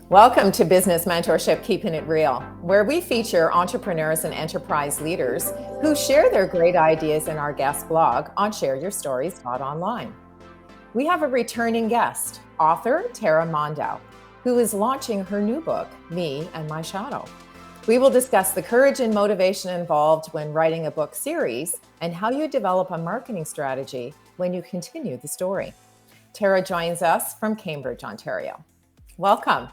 Welcome to Business Mentorship, Keeping It Real, where we feature entrepreneurs and enterprise leaders who share their great ideas in our guest blog on shareyourstories.online. We have a returning guest, author Tara Mondou, who is launching her new book, Me and My Shadow. We will discuss the courage and motivation involved when writing a book series and how you develop a marketing strategy when you continue the story. Tara joins us from Cambridge, Ontario. Welcome.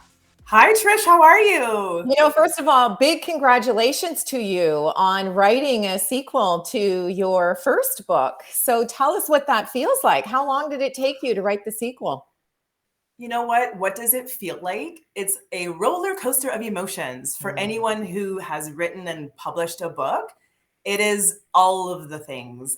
Hi, Trish. How are you? First of all, big congratulations to you on writing a sequel to your first book. So tell us what that feels like. How long did it take you to write the sequel? You know what? What does it feel like? It's a roller coaster of emotions. For anyone who has written and published a book, it is all of the things.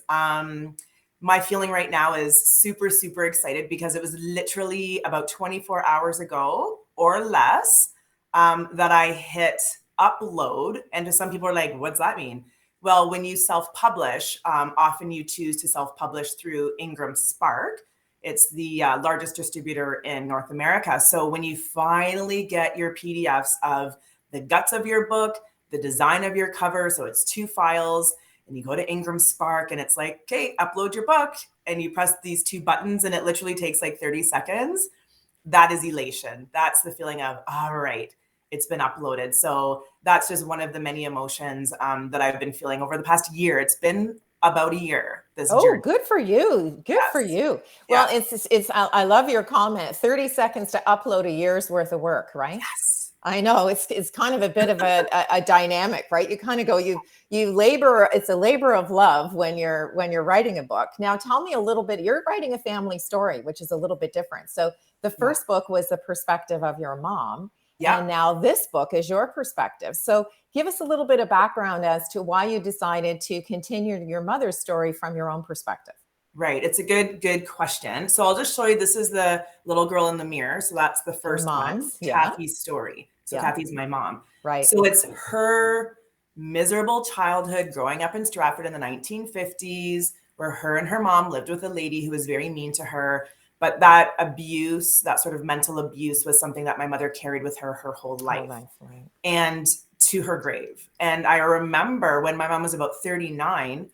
My feeling right now is super, super excited because it was literally about 24 hours ago or less that I hit upload. And to some people are like, what's that mean? Well, when you self-publish, often you choose to self-publish through Ingram Spark. It's the largest distributor in North America. So when you finally get your PDFs of the guts of your book, the design of your cover, so it's 2 files, and you go to Ingram Spark and it's like, okay, upload your book. And you press these 2 buttons and it literally takes like 30 seconds. That is elation. That's the feeling of, all right, it's been uploaded. So that's just one of the many emotions that I've been feeling over the past year. It's been about a year, this journey. Good for you. Good for you. Well, it's I love your comment. 30 seconds to upload a year's worth of work, right? Yes. I know it's kind of a bit of a dynamic, right? You kind of go, you labor, it's a labor of love when you're writing a book. Now tell me a little bit, you're writing a family story, which is a little bit different. So the first book was the perspective of your mom. Yeah. And now this book is your perspective. So give us a little bit of background as to why you decided to continue your mother's story from your own perspective. Right. It's a good question. So I'll just show you, this is the little girl in the mirror. So that's the first one, Kathy's story. So Kathy's my mom. Right. So it's her miserable childhood growing up in Stratford in the 1950s, where her and her mom lived with a lady who was very mean to her. But that abuse, that sort of mental abuse, was something that my mother carried with her whole life. Right. And to her grave. And I remember when my mom was about 39,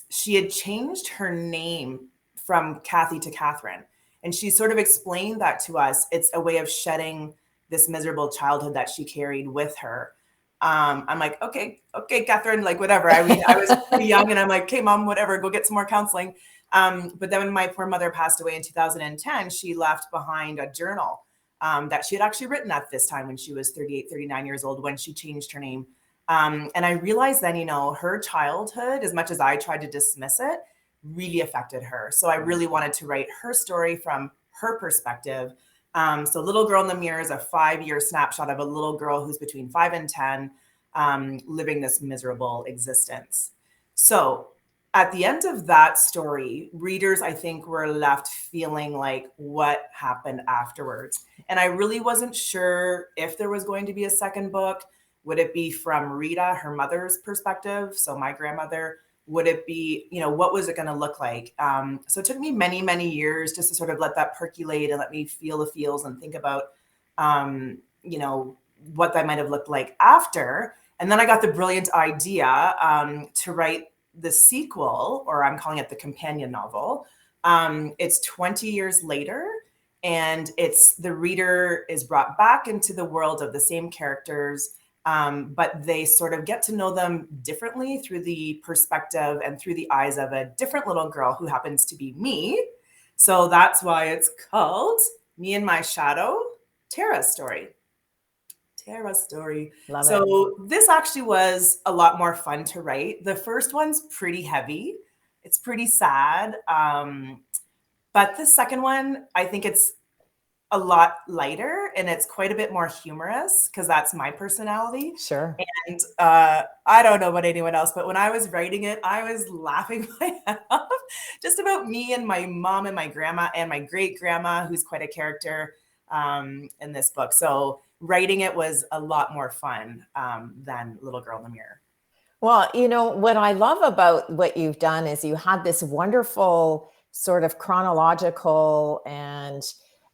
she had changed her name from Kathy to Catherine. And she sort of explained that to us. It's a way of shedding this miserable childhood that she carried with her. I'm like, okay, Catherine, like whatever. I mean, I was pretty young and I'm like, okay, mom, whatever, go get some more counseling. But then when my poor mother passed away in 2010, she left behind a journal that she had actually written at this time when she was 38, 39 years old, when she changed her name. And I realized then, her childhood, as much as I tried to dismiss it, really affected her. So I really wanted to write her story from her perspective. So Little Girl in the Mirror is a 5-year snapshot of a little girl who's between 5 and 10, living this miserable existence. So at the end of that story, readers, I think, were left feeling like, what happened afterwards? And I really wasn't sure if there was going to be a second book. Would it be from Rita, her mother's perspective? So my grandmother. Would it be, what was it going to look like? So it took me many, many years just to sort of let that percolate and let me feel the feels and think about, what that might have looked like after. And then I got the brilliant idea to write the sequel, or I'm calling it the companion novel. It's 20 years later, and it's the reader is brought back into the world of the same characters, but they sort of get to know them differently through the perspective and through the eyes of a different little girl who happens to be me. So that's why it's called Me and My Shadow, Tara's story. Tara's story. Love so it. This actually was a lot more fun to write. The first one's pretty heavy. It's pretty sad. But the second one, I think it's a lot lighter and it's quite a bit more humorous because that's my personality. Sure. And I don't know about anyone else, but when I was writing it, I was laughing my head off just about me and my mom and my grandma and my great grandma, who's quite a character in this book. So writing it was a lot more fun than Little Girl in the Mirror. Well, what I love about what you've done is you had this wonderful sort of chronological and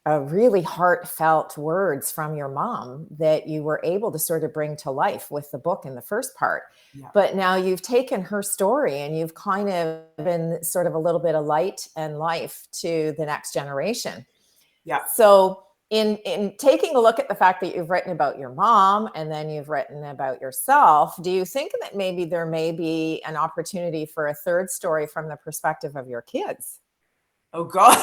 really heartfelt words from your mom that you were able to sort of bring to life with the book in the first part. Yeah. But now you've taken her story and you've kind of been sort of a little bit of light and life to the next generation. Yeah. So in taking a look at the fact that you've written about your mom and then you've written about yourself, do you think that maybe there may be an opportunity for a third story from the perspective of your kids? Oh God.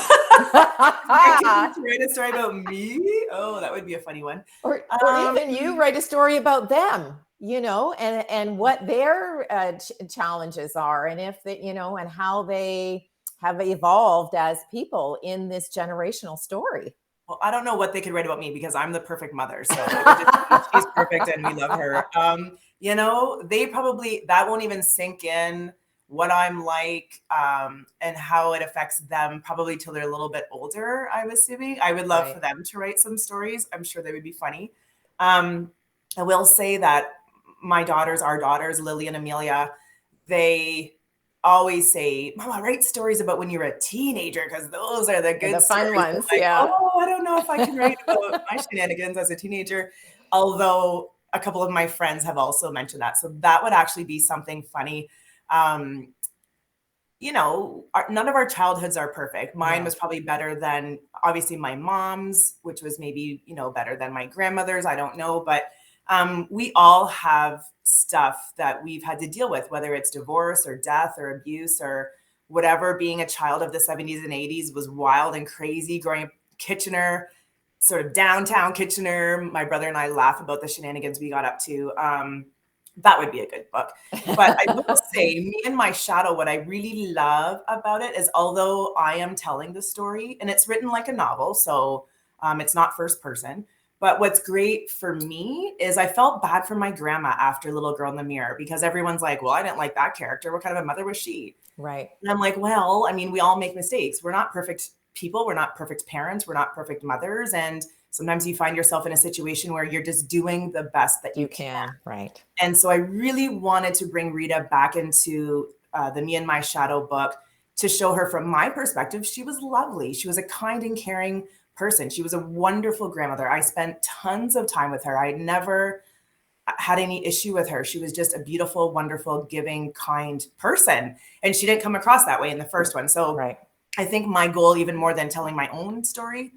My kids write a story about me? Oh, that would be a funny one. Or even you write a story about them, and what their challenges are, and if they, and how they have evolved as people in this generational story. Well, I don't know what they could write about me because I'm the perfect mother. So it would just be, she's perfect and we love her. They probably, that won't even sink in what I'm like, and how it affects them probably till they're a little bit older, I'm assuming. I would love for them to write some stories. I'm sure they would be funny. I will say that our daughters, Lily and Amelia, they always say, Mama, write stories about when you were a teenager, because those are the good fun stories. ones. Like, Yeah. oh, I don't know if I can write about my shenanigans as a teenager. Although a couple of my friends have also mentioned that. So that would actually be something funny. None of our childhoods are perfect. Mine was probably better than obviously my mom's, which was maybe, better than my grandmother's. I don't know. But we all have stuff that we've had to deal with, whether it's divorce or death or abuse or whatever. Being a child of the 70s and 80s was wild and crazy. Growing up Kitchener, sort of downtown Kitchener, my brother and I laugh about the shenanigans we got up to. That would be a good book. But I will say, Me and My Shadow, what I really love about it is, although I am telling the story and it's written like a novel, so it's not first person. But what's great for me is I felt bad for my grandma after Little Girl in the Mirror, because everyone's like, well, I didn't like that character. What kind of a mother was she? Right. And I'm like, well, I mean, we all make mistakes. We're not perfect people. We're not perfect parents. We're not perfect mothers. And sometimes you find yourself in a situation where you're just doing the best that you can. Right. And so I really wanted to bring Rita back into the Me and My Shadow book to show her from my perspective. She was lovely. She was a kind and caring person. She was a wonderful grandmother. I spent tons of time with her. I never had any issue with her. She was just a beautiful, wonderful, giving, kind person. And she didn't come across that way in the first one. So I think my goal, even more than telling my own story,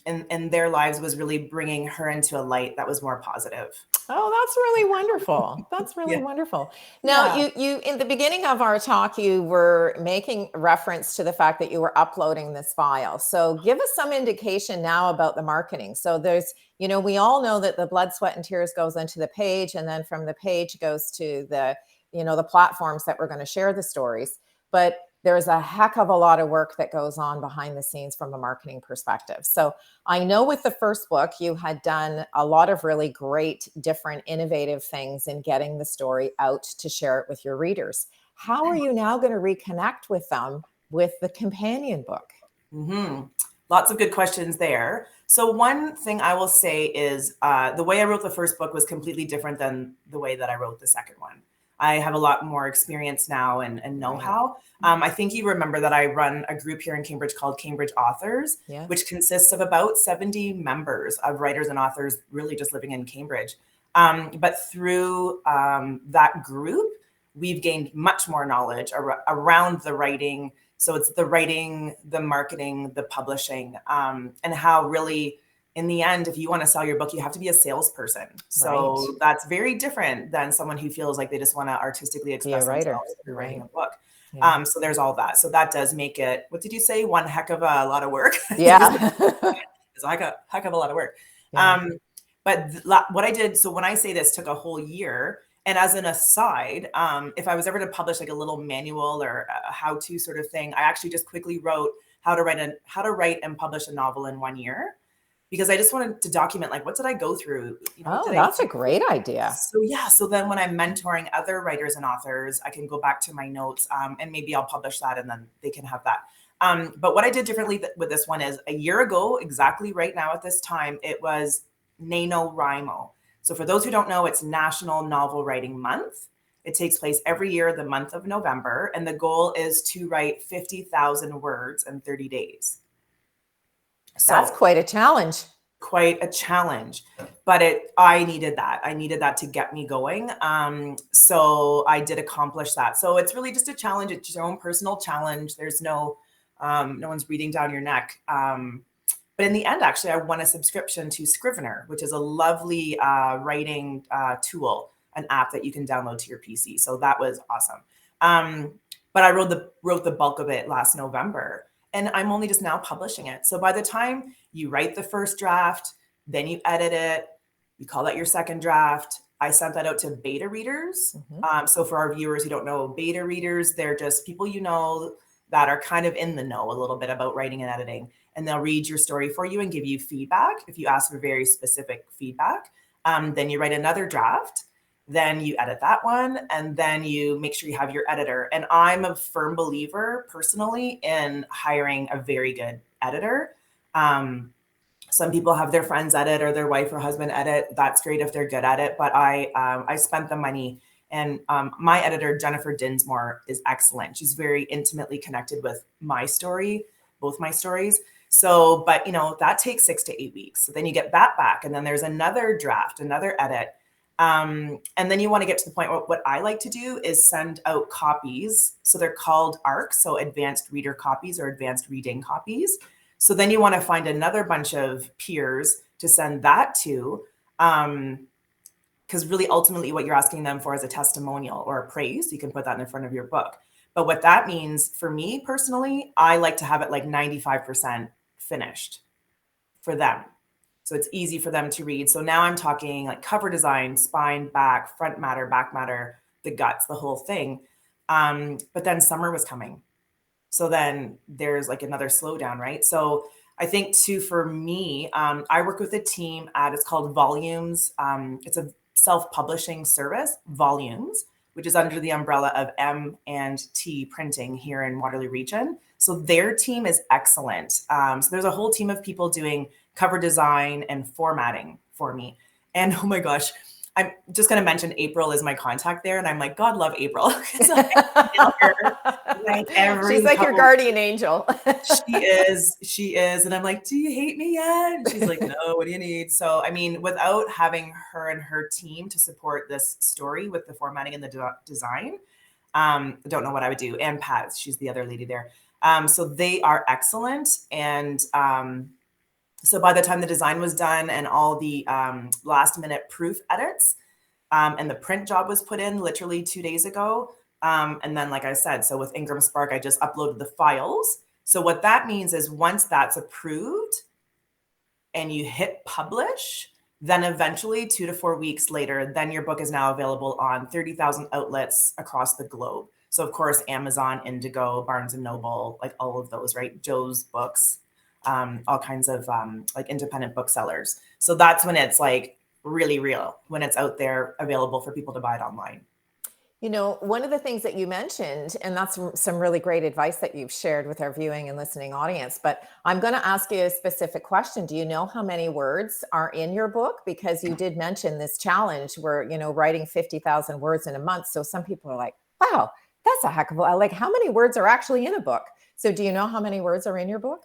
in their lives, was really bringing her into a light that was more positive. Oh, that's really wonderful. That's really wonderful. Now, you in the beginning of our talk, you were making reference to the fact that you were uploading this file. So give us some indication now about the marketing. So there's, we all know that the blood, sweat, and tears goes into the page, and then from the page goes to the, the platforms that we're going to share the stories. But there's a heck of a lot of work that goes on behind the scenes from a marketing perspective. So I know with the first book, you had done a lot of really great, different, innovative things in getting the story out to share it with your readers. How are you now going to reconnect with them with the companion book? Mm-hmm. Lots of good questions there. So one thing I will say is the way I wrote the first book was completely different than the way that I wrote the second one. I have a lot more experience now and know-how. I think you remember that I run a group here in Cambridge called Cambridge Authors, which consists of about 70 members of writers and authors really just living in Cambridge. But through that group, we've gained much more knowledge around the writing. So it's the writing, the marketing, the publishing, and how really, in the end, if you want to sell your book, you have to be a salesperson. So that's very different than someone who feels like they just want to artistically express themselves through writing a book. So there's all that. So that does make it, what did you say? One heck of a lot of work. Yeah. It's like a heck of a lot of work. But what I did, so when I say this took a whole year, and as an aside, if I was ever to publish like a little manual or a how-to sort of thing, I actually just quickly wrote how to write and publish a novel in 1 year, because I just wanted to document, like, what did I go through? That's a great idea. So then when I'm mentoring other writers and authors, I can go back to my notes, and maybe I'll publish that and then they can have that. But what I did differently with this one is, a year ago, exactly right now at this time, it was NaNoWriMo. So for those who don't know, it's National Novel Writing Month. It takes place every year, the month of November. And the goal is to write 50,000 words in 30 days. That's So quite a challenge. quite a challenge, but I needed that to get me going. So I did accomplish that. So it's really just a challenge. It's your own personal challenge. There's no one's breathing down your neck. But in the end, actually, I won a subscription to Scrivener, which is a lovely writing tool, an app that you can download to your PC. So that was awesome. But I wrote the bulk of it last November, and I'm only just now publishing it. So by the time you write the first draft, then you edit it, you call that your second draft. I sent that out to beta readers. So for our viewers who don't know, beta readers, they're just people that are kind of in the know a little bit about writing and editing. And they'll read your story for you and give you feedback if you ask for very specific feedback. Then you write another draft. Then you edit that one, and then you make sure you have your editor. And I'm a firm believer personally in hiring a very good editor. Some people have their friends edit or their wife or husband edit. That's great if they're good at it. But I spent the money, and my editor, Jennifer Dinsmore, is excellent. She's very intimately connected with my story, both my stories. So, but that takes 6 to 8 weeks. So then you get that back, and then there's another draft, another edit. And then you want to get to the point where what I like to do is send out copies. So they're called ARCs, so advanced reader copies or advanced reading copies. So then you want to find another bunch of peers to send that to, because really ultimately what you're asking them for is a testimonial or a praise. You can put that in the front of your book. But what that means for me personally, I like to have it like 95% finished for them. So it's easy for them to read. So now I'm talking like cover design, spine, back, front matter, back matter, the guts, the whole thing. But then summer was coming. So then there's like another slowdown, right? So I think too, for me, I work with a team it's called Volumes. It's a self-publishing service, Volumes, which is under the umbrella of M&T Printing here in Waterloo Region. So their team is excellent. So there's a whole team of people doing cover design and formatting for me. And oh my gosh, I'm just going to mention April is my contact there. And I'm like, God love April. She's like your guardian angel. She is. And I'm like, do you hate me yet? And she's like, no, what do you need? So, I mean, without having her and her team to support this story with the formatting and the design, I don't know what I would do. And Pat, she's the other lady there. So they are excellent. And so by the time the design was done and all the last minute proof edits and the print job was put in literally 2 days ago. And then, like I said, so with Ingram Spark, I just uploaded the files. So what that means is once that's approved and you hit publish, then eventually 2 to 4 weeks later, then your book is now available on 30,000 outlets across the globe. So of course, Amazon, Indigo, Barnes and Noble, like all of those, right? Joe's Books, all kinds of like independent booksellers. So that's when it's like really real, when it's out there available for people to buy it online. One of the things that you mentioned, and that's some really great advice that you've shared with our viewing and listening audience, but I'm going to ask you a specific question. Do you know how many words are in your book? Because you did mention this challenge where, writing 50,000 words in a month. So some people are like, wow, that's a heck of a, like, how many words are actually in a book? So do you know how many words are in your book?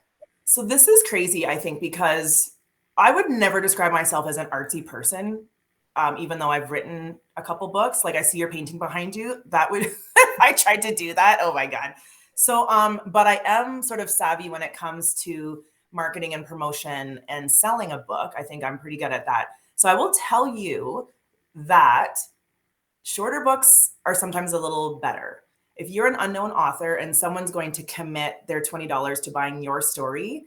So this is crazy, I think, because I would never describe myself as an artsy person. Even though I've written a couple books, like I see your painting behind you, that would, if I tried to do that, oh my God. So, but I am sort of savvy when it comes to marketing and promotion and selling a book. I think I'm pretty good at that. So I will tell you that shorter books are sometimes a little better. If you're an unknown author and someone's going to commit their $20 to buying your story,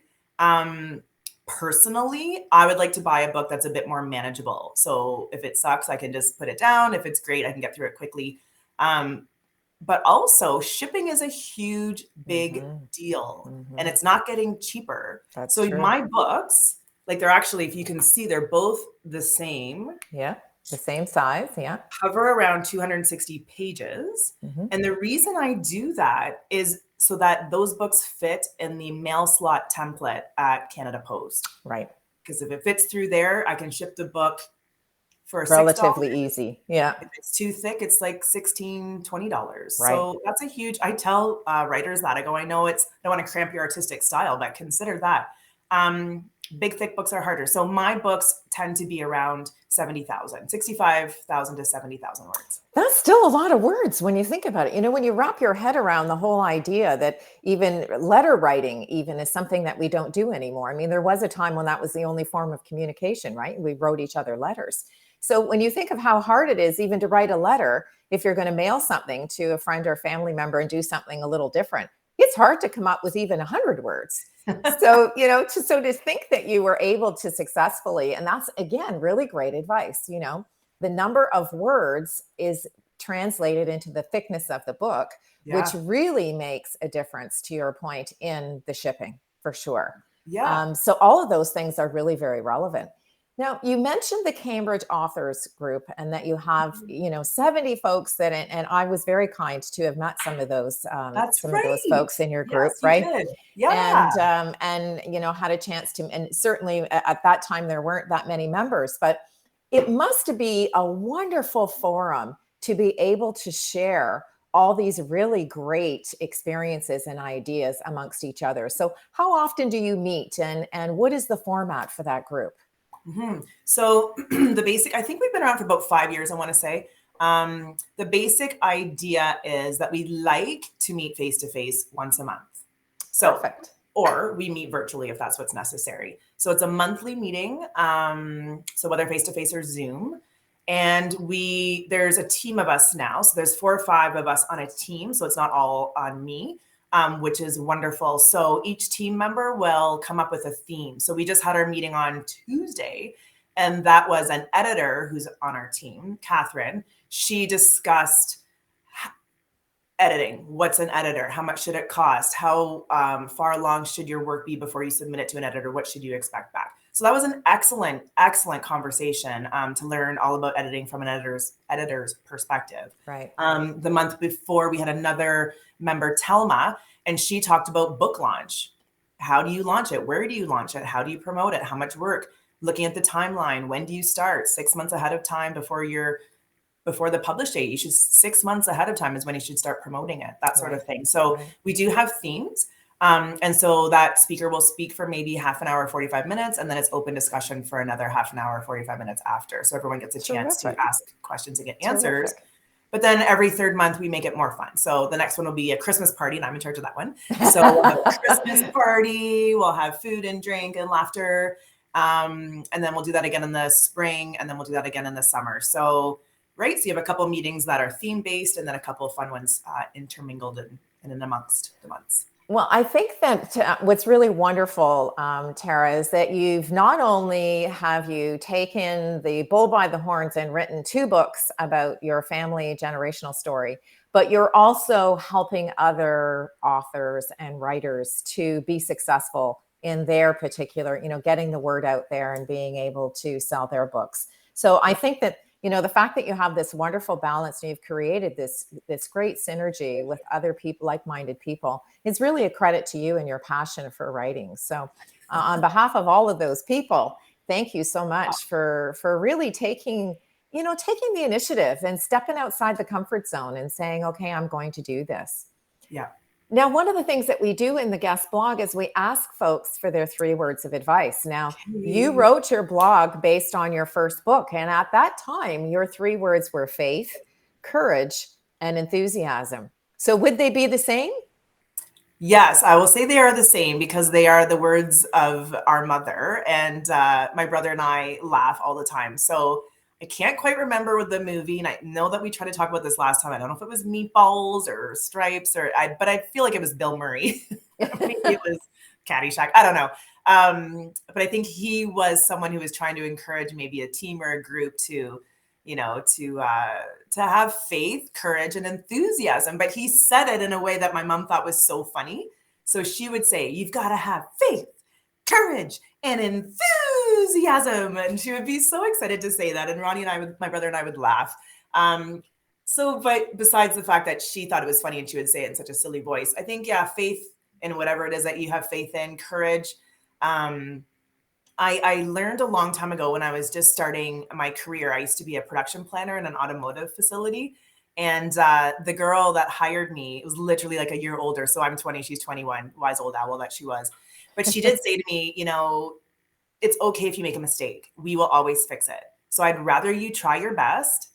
personally, I would like to buy a book that's a bit more manageable. So if it sucks, I can just put it down. If it's great, I can get through it quickly. But also shipping is a huge, big deal, and it's not getting cheaper. That's so true. My books, like they're actually, if you can see, they're both the same. Yeah. The same size, yeah. Cover around 260 pages. And the reason I do that is so that those books fit in the mail slot template at Canada Post. Right. Because if it fits through there, I can ship the book for relatively $6. easy. Yeah. If it's too thick, it's like $16, $20. Right. So that's a huge, I tell writers that, I go, I know I don't want to cramp your artistic style, but consider that. Big, thick books are harder. So my books tend to be around 65,000 to 70,000 words. That's still a lot of words when you think about it. When you wrap your head around the whole idea that even letter writing even is something that we don't do anymore. I mean, there was a time when that was the only form of communication, right? We wrote each other letters. So when you think of how hard it is even to write a letter, if you're going to mail something to a friend or family member and do something a little different, it's hard to come up with even 100 words. So, to think that you were able to successfully, and that's again, really great advice, the number of words is translated into the thickness of the book, which really makes a difference, to your point, in the shipping for sure. So all of those things are really very relevant. Now, you mentioned the Cambridge Authors Group and that you have, 70 folks and I was very kind to have met some of those, That's some right. of those folks in your group, Yes, you right? did. Yeah. And had a chance to, and certainly at that time there weren't that many members, but it must be a wonderful forum to be able to share all these really great experiences and ideas amongst each other. So how often do you meet and what is the format for that group? So the basic, I think we've been around for about 5 years, I want to say. The basic idea is that we like to meet face-to-face once a month. So, Perfect. Or we meet virtually if that's what's necessary. So it's a monthly meeting. So whether face-to-face or Zoom. And there's a team of us now. So there's 4 or 5 of us on a team. So it's not all on me. Which is wonderful. So each team member will come up with a theme. So we just had our meeting on Tuesday, and that was an editor who's on our team, Catherine. She discussed editing. What's an editor? How much should it cost? How far along should your work be before you submit it to an editor? What should you expect back? So that was an excellent, excellent conversation to learn all about editing from an editor's perspective. Right. The month before, we had another member, Telma, and she talked about book launch. How do you launch it? Where do you launch it? How do you promote it? How much work? Looking at the timeline. When do you start? 6 months ahead of time before the publish date. You should 6 months ahead of time is when you should start promoting it, that sort of thing. So we do have themes. And so that speaker will speak for maybe half an hour, 45 minutes, and then it's open discussion for another half an hour, 45 minutes after. So everyone gets a chance to ask questions and get answers. But then every third month we make it more fun. So the next one will be a Christmas party, and I'm in charge of that one. So we'll have a Christmas party, we'll have food and drink and laughter. And then we'll do that again in the spring, and then we'll do that again in the summer. So so you have a couple of meetings that are theme-based and then a couple of fun ones intermingled in and amongst the months. Well, I think that what's really wonderful, Tara, is that you've not only have you taken the bull by the horns and written 2 books about your family generational story, but you're also helping other authors and writers to be successful in their particular, getting the word out there and being able to sell their books. So I think that the fact that you have this wonderful balance and you've created this great synergy with other people, like-minded people, is really a credit to you and your passion for writing. So on behalf of all of those people, thank you so much for really taking the initiative and stepping outside the comfort zone and saying, okay, I'm going to do this. Yeah. Now, one of the things that we do in the guest blog is we ask folks for their 3 words of advice. Now, you wrote your blog based on your first book, and at that time, your 3 words were faith, courage, and enthusiasm. So would they be the same? Yes, I will say they are the same because they are the words of our mother, and my brother and I laugh all the time. So I can't quite remember with the movie, and I know that we tried to talk about this last time. I don't know if it was Meatballs or Stripes but I feel like it was Bill Murray. Maybe it was Caddyshack. I don't know. But I think he was someone who was trying to encourage maybe a team or a group to have faith, courage, and enthusiasm. But he said it in a way that my mom thought was so funny. So she would say, "You've got to have faith, courage, and enthusiasm." And she would be so excited to say that. And Ronnie and my brother and I would laugh. But besides the fact that she thought it was funny and she would say it in such a silly voice, I think, faith in whatever it is that you have faith in, courage. I learned a long time ago when I was just starting my career. I used to be a production planner in an automotive facility. And the girl that hired me, it was literally like a year older. So I'm 20, she's 21, wise old owl that she was. But she did say to me, it's okay if you make a mistake. We will always fix it. So I'd rather you try your best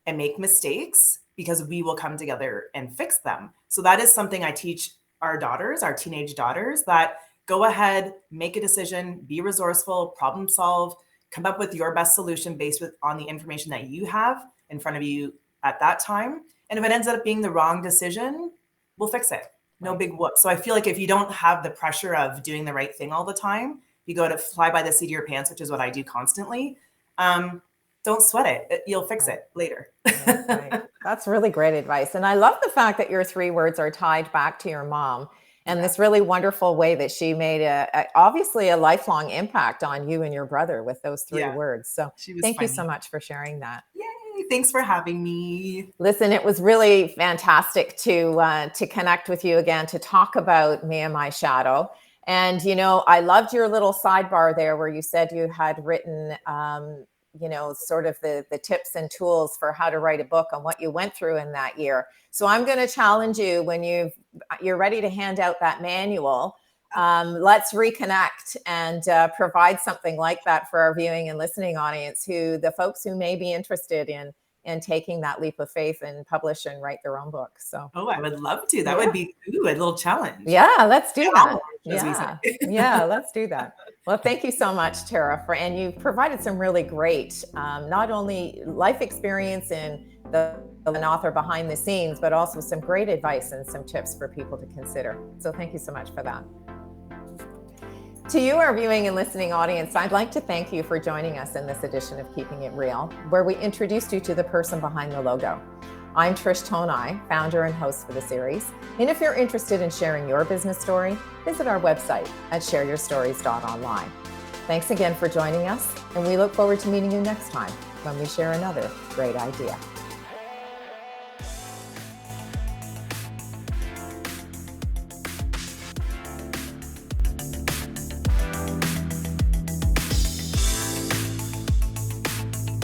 and make mistakes because we will come together and fix them. So that is something I teach our daughters, our teenage daughters, that go ahead, make a decision, be resourceful, problem solve, come up with your best solution based on the information that you have in front of you at that time. And if it ends up being the wrong decision, we'll fix it. No big whoop. So I feel like if you don't have the pressure of doing the right thing all the time, you go to fly by the seat of your pants, which is what I do constantly. Don't sweat it. You'll fix it later. Right. That's really great advice. And I love the fact that your 3 words are tied back to your mom and this really wonderful way that she made obviously a lifelong impact on you and your brother with those 3 words. So thank you so much for sharing that. Yay. Thanks for having me. Listen, it was really fantastic to connect with you again, to talk about me and my shadow. And, I loved your little sidebar there where you said you had written, sort of the tips and tools for how to write a book and what you went through in that year. So I'm going to challenge you when you're ready to hand out that manual. Let's reconnect and provide something like that for our viewing and listening audience, the folks who may be interested in taking that leap of faith and publish and write their own book. So, I would love to. That would be a little challenge. Yeah, let's do that. Yeah, let's do that. Well, thank you so much, Tara, and you've provided some really great, not only life experience in an author behind the scenes, but also some great advice and some tips for people to consider. So thank you so much for that. To you, our viewing and listening audience, I'd like to thank you for joining us in this edition of Keeping It Real, where we introduced you to the person behind the logo. I'm Trish Tonai, founder and host for the series. And if you're interested in sharing your business story, visit our website at shareyourstories.online. Thanks again for joining us, and we look forward to meeting you next time when we share another great idea.